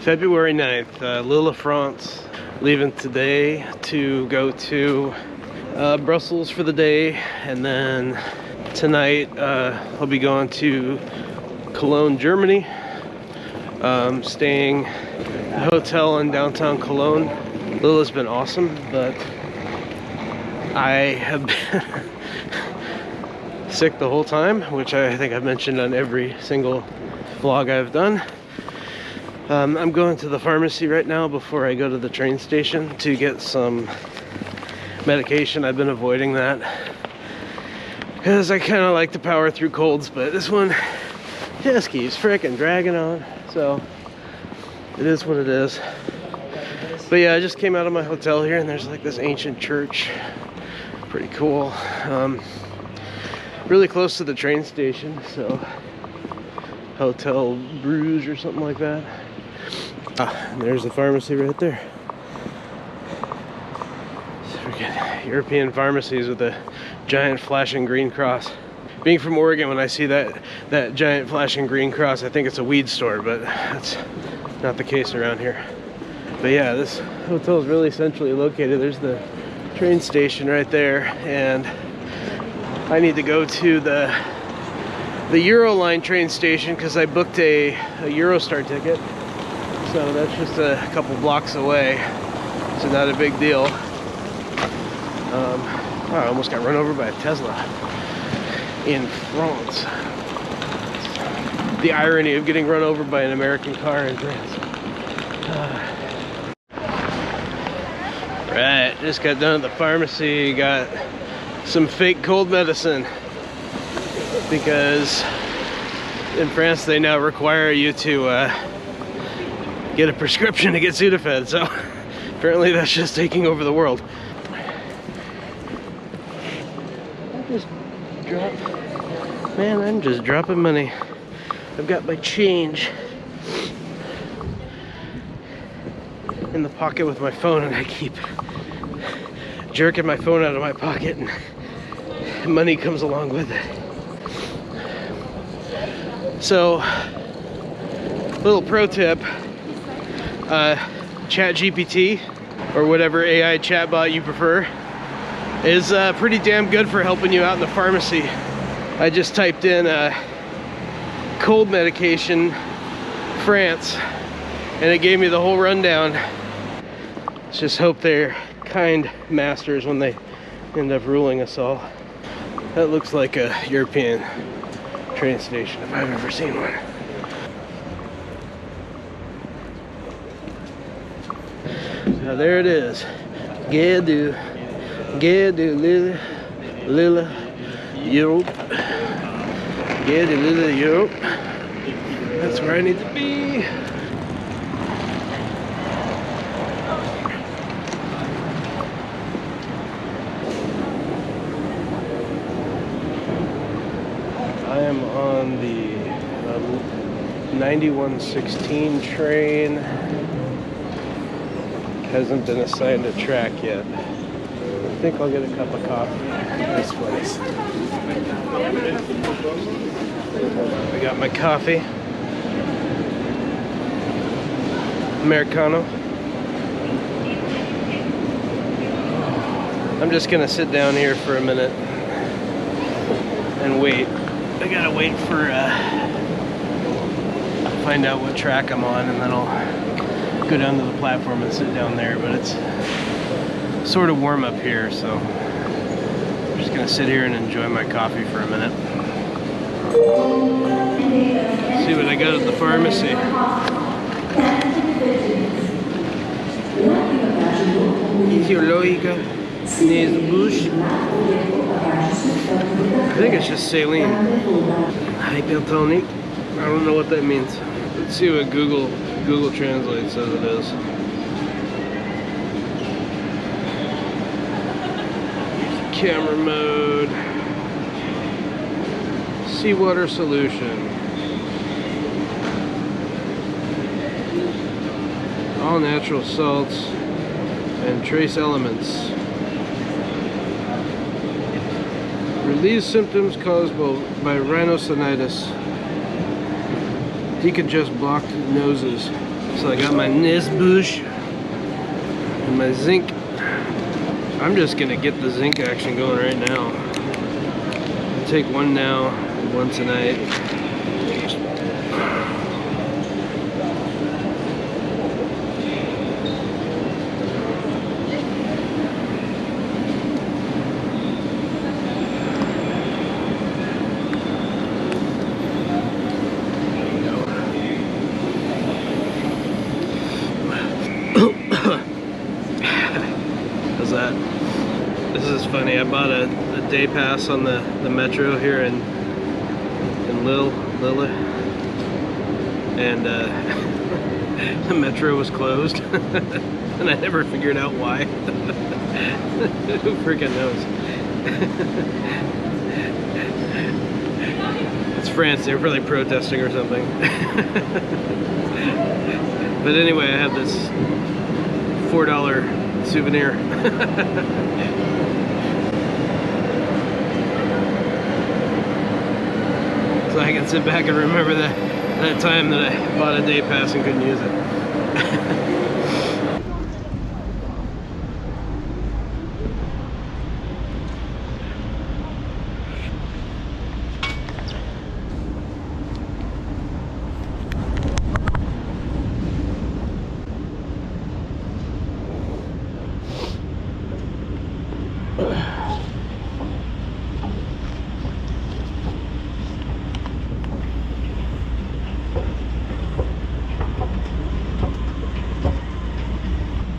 February 9th, Lille, France. Leaving today to go to Brussels for the day, and then tonight I'll be going to Cologne, Germany. Staying at a hotel in downtown Cologne. Lille has been awesome, but I have been sick the whole time, which I think I've mentioned on every single vlog I've done. I'm going to the pharmacy right now before I go to the train station to get some medication. I've been avoiding that because I kind of like to power through colds, but this one just keeps frickin' dragging on. So it is what it is. But yeah, I just came out of my hotel here, and there's like this ancient church. Pretty cool. Really close to the train station, so Hotel Bruges or something like that. And there's the pharmacy right there. Freaking European pharmacies with a giant flashing green cross. Being from Oregon, when I see that giant flashing green cross, I think it's a weed store, but that's not the case around here. But yeah, this hotel is really centrally located. There's the train station right there, and I need to go to the Euroline train station because I booked a Eurostar ticket. So that's just a couple blocks away, so not a big deal. I almost got run over by a Tesla in France. The irony of getting run over by an American car in France. Right, just got done at the pharmacy, got some fake cold medicine because in France they now require you to get a prescription to get Sudafed, so apparently that's just taking over the world. I'm just dropping money. I've got my change in the pocket with my phone, and I keep jerking my phone out of my pocket, and money comes along with it. So, little pro tip, ChatGPT, or whatever AI chatbot you prefer, is pretty damn good for helping you out in the pharmacy. I just typed in cold medication, France, and it gave me the whole rundown. Let's just hope they're kind masters when they end up ruling us all. That looks like a European train station if I've ever seen one. So there it is. Lille, Europe. Lille, Europe. That's where I need to be. I am on the 9116 train. Hasn't been assigned a track yet. I think I'll get a cup of coffee at this place. I got my coffee. Americano. I'm just gonna sit down here for a minute and wait. I gotta wait for find out what track I'm on, and then I'll go down to the platform and sit down there. But it's sort of warm up here, so I'm just gonna sit here and enjoy my coffee for a minute. See what I got at the pharmacy. Physiologica Nesbush. I think it's just saline. Hypertonic. I don't know what that means. Let's see what Google Translate says it is. Camera mode. Seawater solution. All natural salts and trace elements. Relieves symptoms caused by rhinosinusitis. Decongest blocked noses. So I got my Nesbush and my zinc. I'm just gonna get the zinc action going right now. I'll take one now and one tonight. How's that? This is funny. I bought a day pass on the metro here in Lille, and the metro was closed, and I never figured out why. Who freaking knows? It's France. They were probably protesting or something. But anyway, I have this $4 souvenir. So I can sit back and remember that time that I bought a day pass and couldn't use it.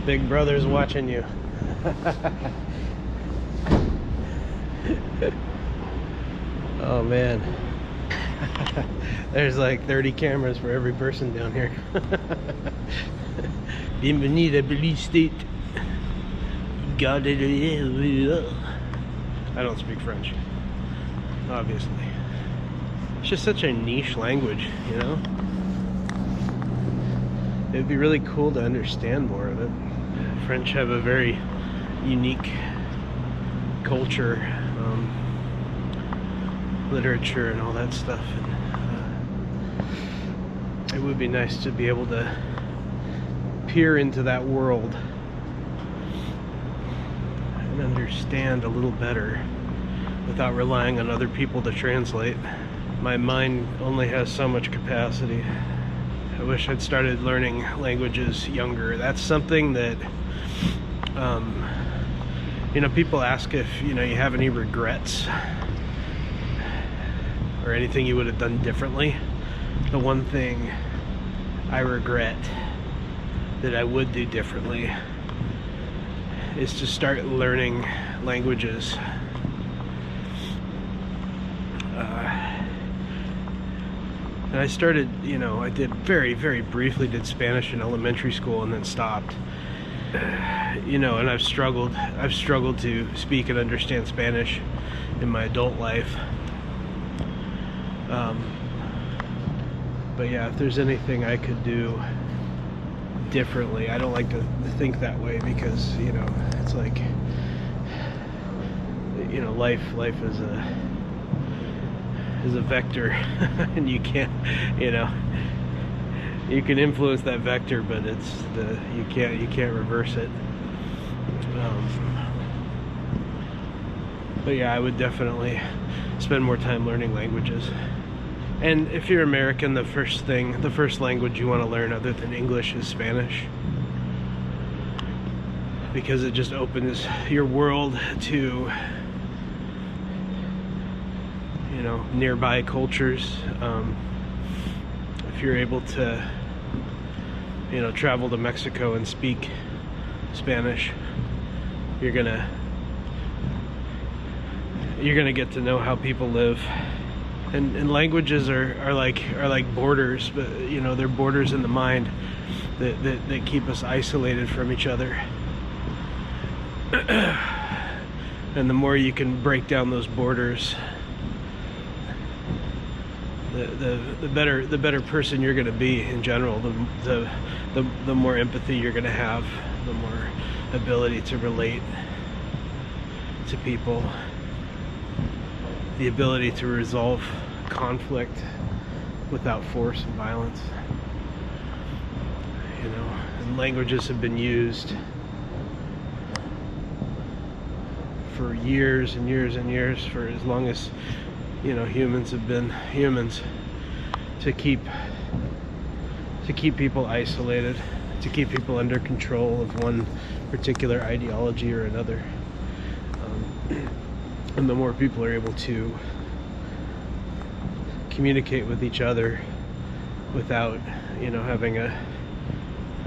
Big brother's watching you. Oh man. There's like 30 cameras for every person down here. Bienvenue à Belize State. I don't speak French, obviously. It's just such a niche language, you know? It would be really cool to understand more of it. French have a very unique culture, literature and all that stuff. And, it would be nice to be able to peer into that world and understand a little better without relying on other people to translate. My mind only has so much capacity. I wish I'd started learning languages younger. That's something that, you know, people ask if, you know, you have any regrets or anything you would have done differently. The one thing I regret that I would do differently is to start learning languages. And I started, you know, I did very briefly did Spanish in elementary school and then stopped. You know, and I've struggled to speak and understand Spanish in my adult life. But yeah, if there's anything I could do differently, I don't like to think that way because, you know, it's like, you know, life is a vector, and you can't, you know, you can influence that vector, but it's you can't reverse it. But yeah, I would definitely spend more time learning languages. And if you're American, the first language you want to learn other than English is Spanish, because it just opens your world to, you know, nearby cultures. If you're able to, you know, travel to Mexico and speak Spanish, you're gonna get to know how people live. And languages are like borders, but, you know, they're borders in the mind that keep us isolated from each other. And the more you can break down those borders, the better person you're going to be in general. The more empathy you're going to have, the more ability to relate to people, the ability to resolve conflict without force and violence. and languages have been used for years and years and years, for as long as, you know, humans have been humans, to keep people isolated, to keep people under control of one particular ideology or another. And the more people are able to communicate with each other without, you know, having a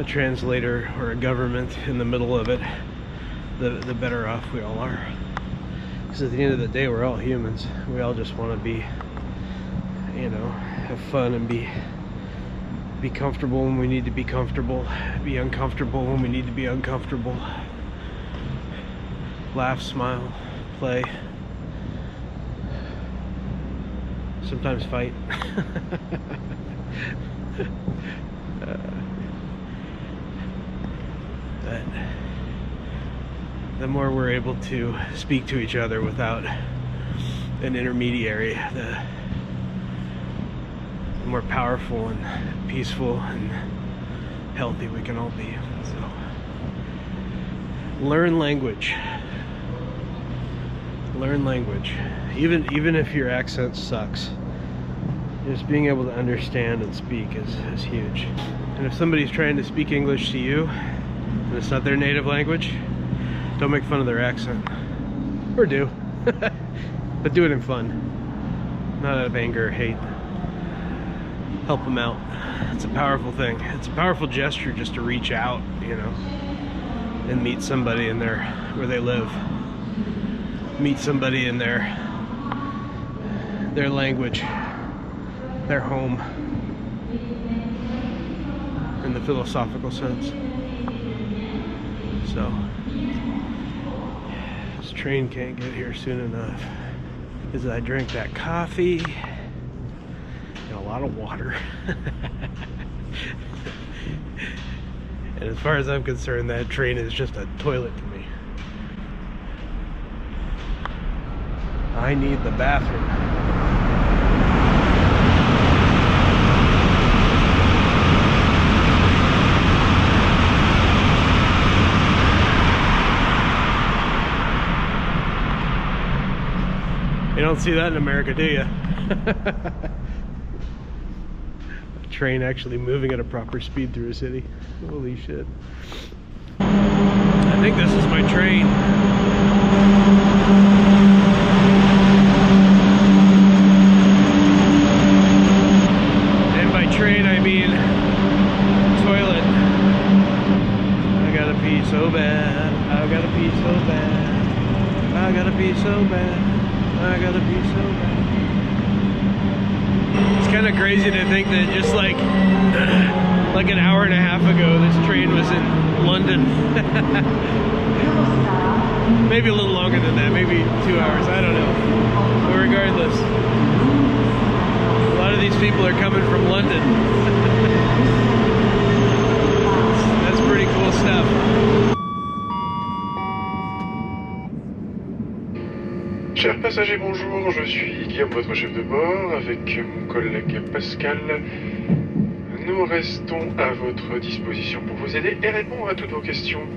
translator or a government in the middle of it, the better off we all are. Because at the end of the day, we're all humans. We all just want to be, you know, have fun and be comfortable when we need to be comfortable, be uncomfortable when we need to be uncomfortable, laugh, smile, play, sometimes fight. But the more we're able to speak to each other without an intermediary, the more powerful and peaceful and healthy we can all be. So learn language. Learn language. Even if your accent sucks, just being able to understand and speak is huge. And if somebody's trying to speak English to you and it's not their native language, don't make fun of their accent. Or do. But do it in fun, not out of anger or hate. Help them out. It's a powerful thing. It's a powerful gesture just to reach out, you know, and meet somebody in their, where they live. Meet somebody in their language, their home, in the philosophical sense. So this train can't get here soon enough, because I drank that coffee and a lot of water. And as far as I'm concerned, that train is just a toilet to me. I need the bathroom. You don't see that in America, do you? A train actually moving at a proper speed through a city. Holy shit. I think this is my train. And by train I mean toilet. I gotta pee so bad. I gotta pee so bad. I gotta pee so bad. I gotta pee so bad. It's kind of crazy to think that just like an hour and a half ago, this train was in London. Maybe a little longer than that, maybe 2 hours, I don't know. But regardless, a lot of these people are coming from London. That's pretty cool stuff. Chers passagers, bonjour, je suis Guillaume, votre chef de bord, avec mon collègue Pascal. Nous restons à votre disposition pour vous aider et répondre à toutes vos questions.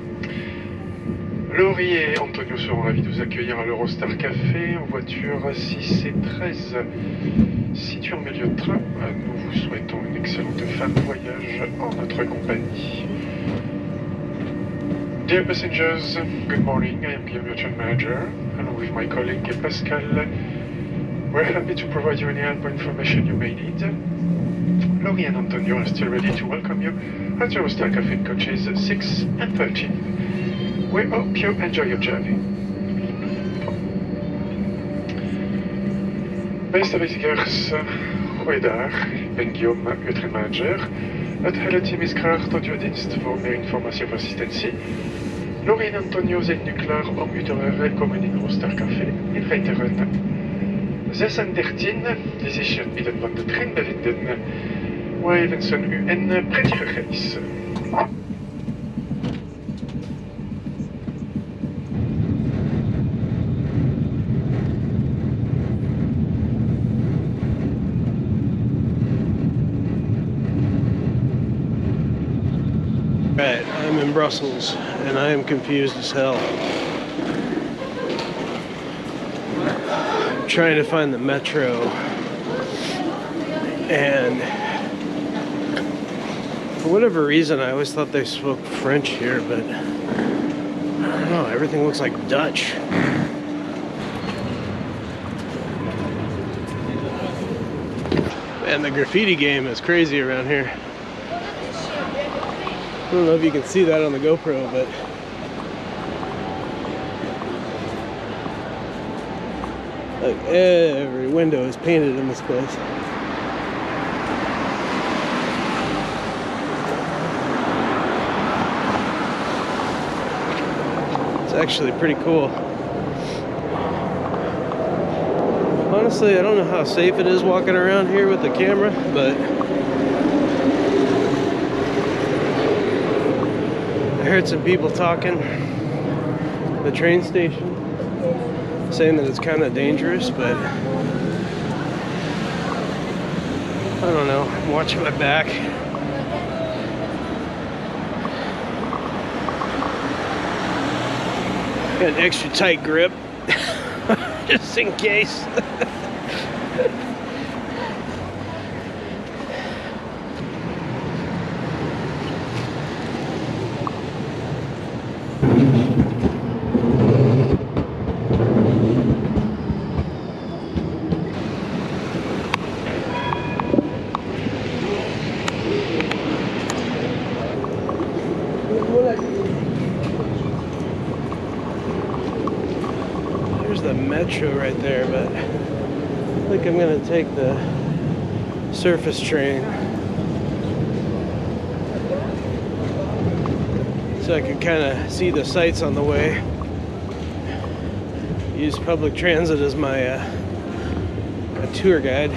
Laurie et Antonio seront ravis de vous accueillir à l'Eurostar Café en voiture 6 et 13. Située en milieu de train, nous vous souhaitons une excellente fin de voyage en notre compagnie. Dear passengers, good morning. I am Guillaume, your train manager, along with my colleague Pascal. We're happy to provide you any help or information you may need. Laurie and Antonio are still ready to welcome you at Eurostar Cafe in coaches 6 and 13. We hope you enjoy your journey. Beste reizigers, goeiedag. Ik ben Guillaume, uw train manager. Het hele team is graag tot uw dienst voor meer informatie of assistentie. Laurie en Antonio zijn nu klaar om u te verwelkomen in Eurostar Café in Reiteren. 6 en 13 die zich in het midden van de trein bevinden. Wij wensen u een prettige reis. Right, I'm in Brussels and I am confused as hell. I'm trying to find the metro, and for whatever reason I always thought they spoke French here, but I don't know, everything looks like Dutch. Man, the graffiti game is crazy around here. I don't know if you can see that on the GoPro, but like every window is painted in this place. It's actually pretty cool. Honestly, I don't know how safe it is walking around here with the camera, but I heard some people talking at the train station saying that it's kind of dangerous, but I don't know. I'm watching my back. Got an extra tight grip just in case. There's the metro right there, but I think I'm gonna take the surface train so I can kind of see the sights on the way. Use public transit as my a tour guide.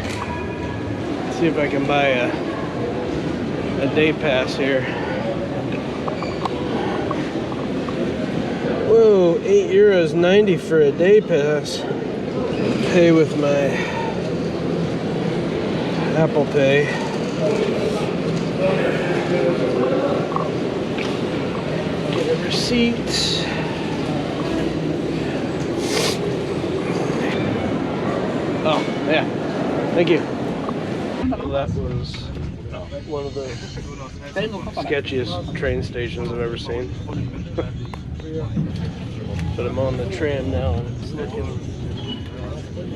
See if I can buy a day pass here. Whoa, €8.90 for a day pass. Pay with my Apple Pay. Get a receipt. Oh, yeah. Thank you. Well, that was one of the sketchiest train stations I've ever seen. But I'm on the tram now, and it's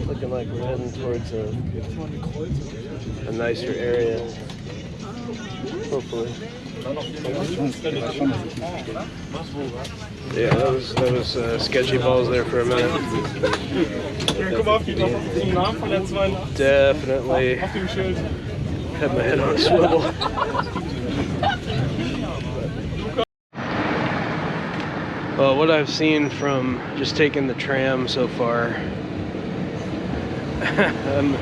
looking like we're heading towards a nicer area. Hopefully. Yeah, that was sketchy balls there for a minute. Definitely had my head on a swivel. Well, what I've seen from just taking the tram so far, I'm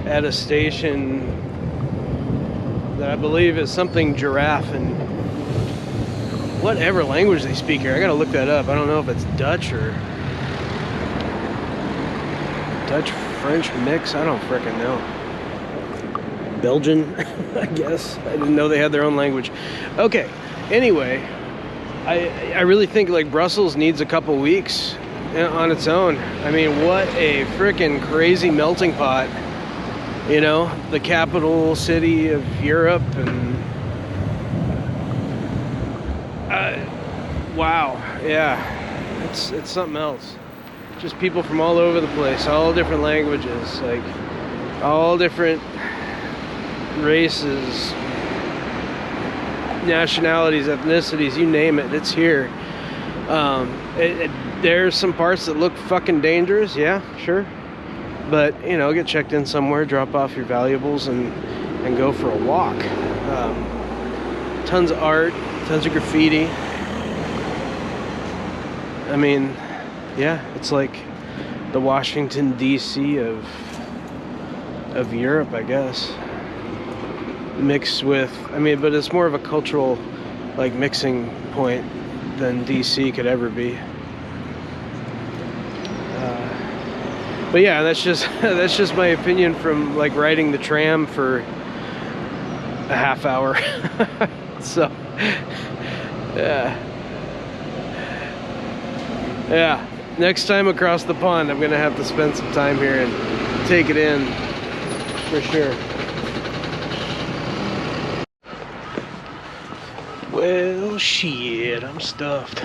at a station that I believe is something giraffe and whatever language they speak here. I gotta look that up. I don't know if it's Dutch or Dutch-French mix. I don't frickin' know. Belgian, I guess. I didn't know they had their own language. Okay, anyway, I really think like Brussels needs a couple weeks on its own. I mean, what a freaking crazy melting pot. You know, the capital city of Europe, and wow, yeah, it's something else. Just people from all over the place, all different languages, like all different races, nationalities, ethnicities, you name it, it's here. There's some parts that look fucking dangerous, yeah, sure. But, you know, get checked in somewhere, drop off your valuables, and go for a walk. Tons of art, tons of graffiti. I mean, yeah, it's like the Washington, D.C. of Europe, I guess. Mixed with, I mean, but it's more of a cultural, like, mixing point than D.C. could ever be. But yeah, that's just my opinion from like riding the tram for a half hour. So yeah, next time across the pond I'm gonna have to spend some time here and take it in for sure. Well, shit, I'm stuffed.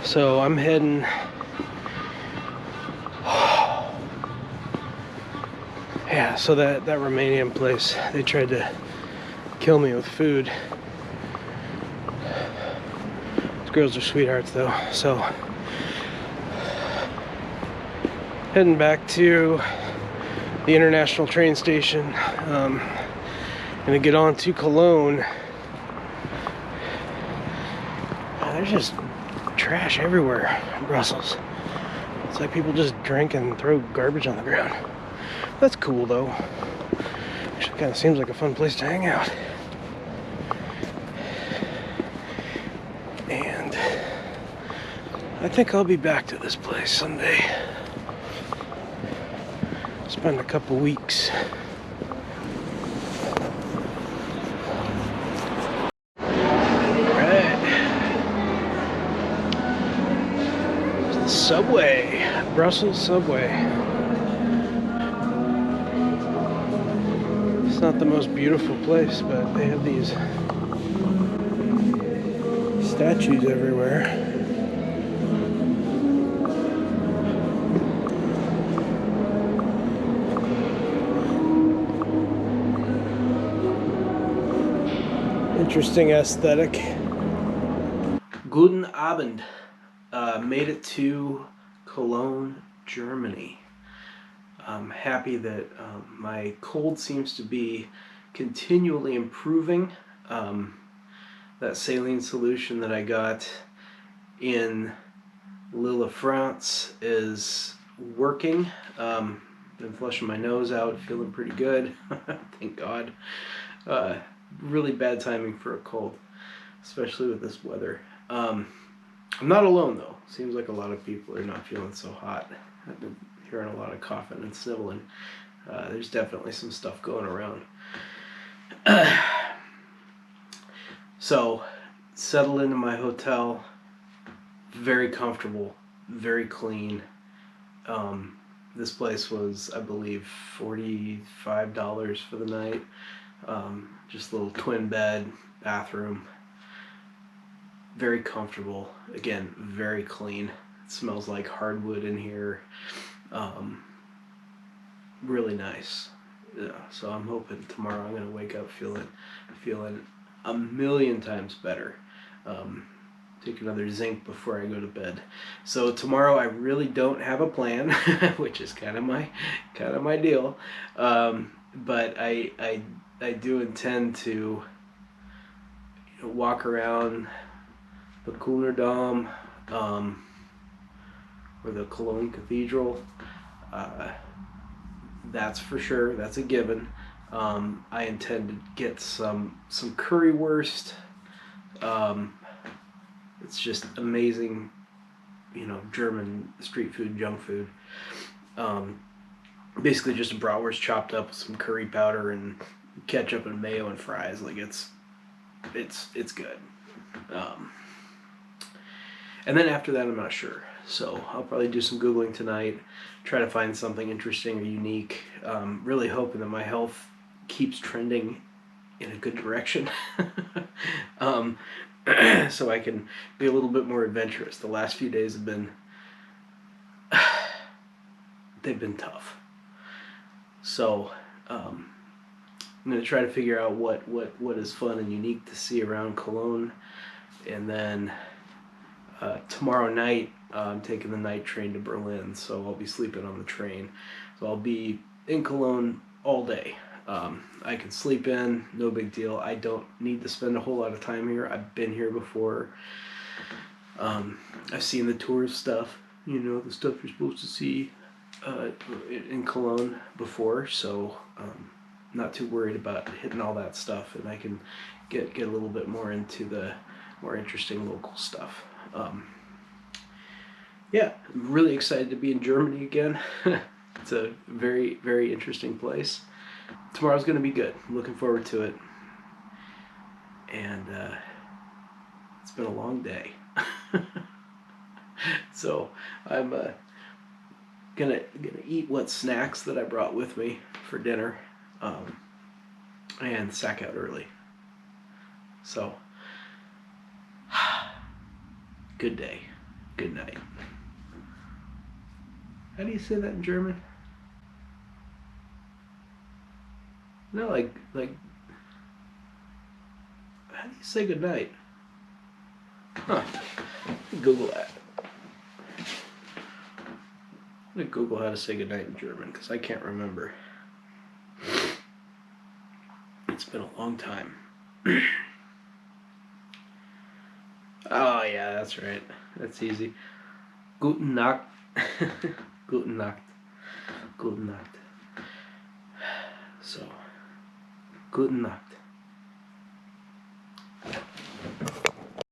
So I'm heading. Yeah, so that Romanian place, they tried to kill me with food. These girls are sweethearts though. So heading back to the international train station. Gonna get on to Cologne. There's just trash everywhere in Brussels. It's like people just drink and throw garbage on the ground. That's cool though. Actually kind of seems like a fun place to hang out. And I think I'll be back to this place someday. Spend a couple weeks. Subway, Brussels subway. It's not the most beautiful place, but they have these statues everywhere. Interesting aesthetic. Guten Abend. Made it to Cologne, Germany. I'm happy that my cold seems to be continually improving. That saline solution that I got in Lille, France is working. Been flushing my nose out, feeling pretty good. Thank God. Really bad timing for a cold, especially with this weather. I'm not alone though. Seems like a lot of people are not feeling so hot. I've been hearing a lot of coughing and sniveling. There's definitely some stuff going around. So, settled into my hotel. Very comfortable, very clean. This place was, I believe, $45 for the night. Just a little twin bed, bathroom. Very comfortable. Again, very clean. It smells like hardwood in here. Really nice. Yeah, so I'm hoping tomorrow I'm gonna wake up feeling a million times better. Take another zinc before I go to bed. So tomorrow I really don't have a plan, which is kind of my deal. But I do intend to walk around the Kölner Dom, or the Cologne Cathedral. That's for sure. That's a given. I intend to get some currywurst. It's just amazing, German street food, junk food. Basically just a bratwurst chopped up with some curry powder and ketchup and mayo and fries. Like it's good. And then after that, I'm not sure. So I'll probably do some Googling tonight, try to find something interesting or unique. Really hoping that my health keeps trending in a good direction. So I can be a little bit more adventurous. The last few days have been, they've been tough. So I'm going to try to figure out what is fun and unique to see around Cologne. And then tomorrow night, I'm taking the night train to Berlin, so I'll be sleeping on the train. So I'll be in Cologne all day. I can sleep in, no big deal. I don't need to spend a whole lot of time here. I've been here before. I've seen the tourist stuff, the stuff you're supposed to see in Cologne before, so not too worried about hitting all that stuff, and I can get a little bit more into the more interesting local stuff. Yeah, I'm really excited to be in Germany again. It's a very, very interesting place. tomorrow's gonna be good. I'm looking forward to it. And it's been a long day. So I'm gonna eat what snacks that I brought with me for dinner, and sack out early. So good day, good night. How do you say that in German? No, like how do you say good night? Huh. Google that. I'm gonna Google how to say goodnight in German because I can't remember. It's been a long time. Oh yeah, that's right. That's easy. Guten Nacht. Guten Nacht. Guten Nacht. So, guten Nacht.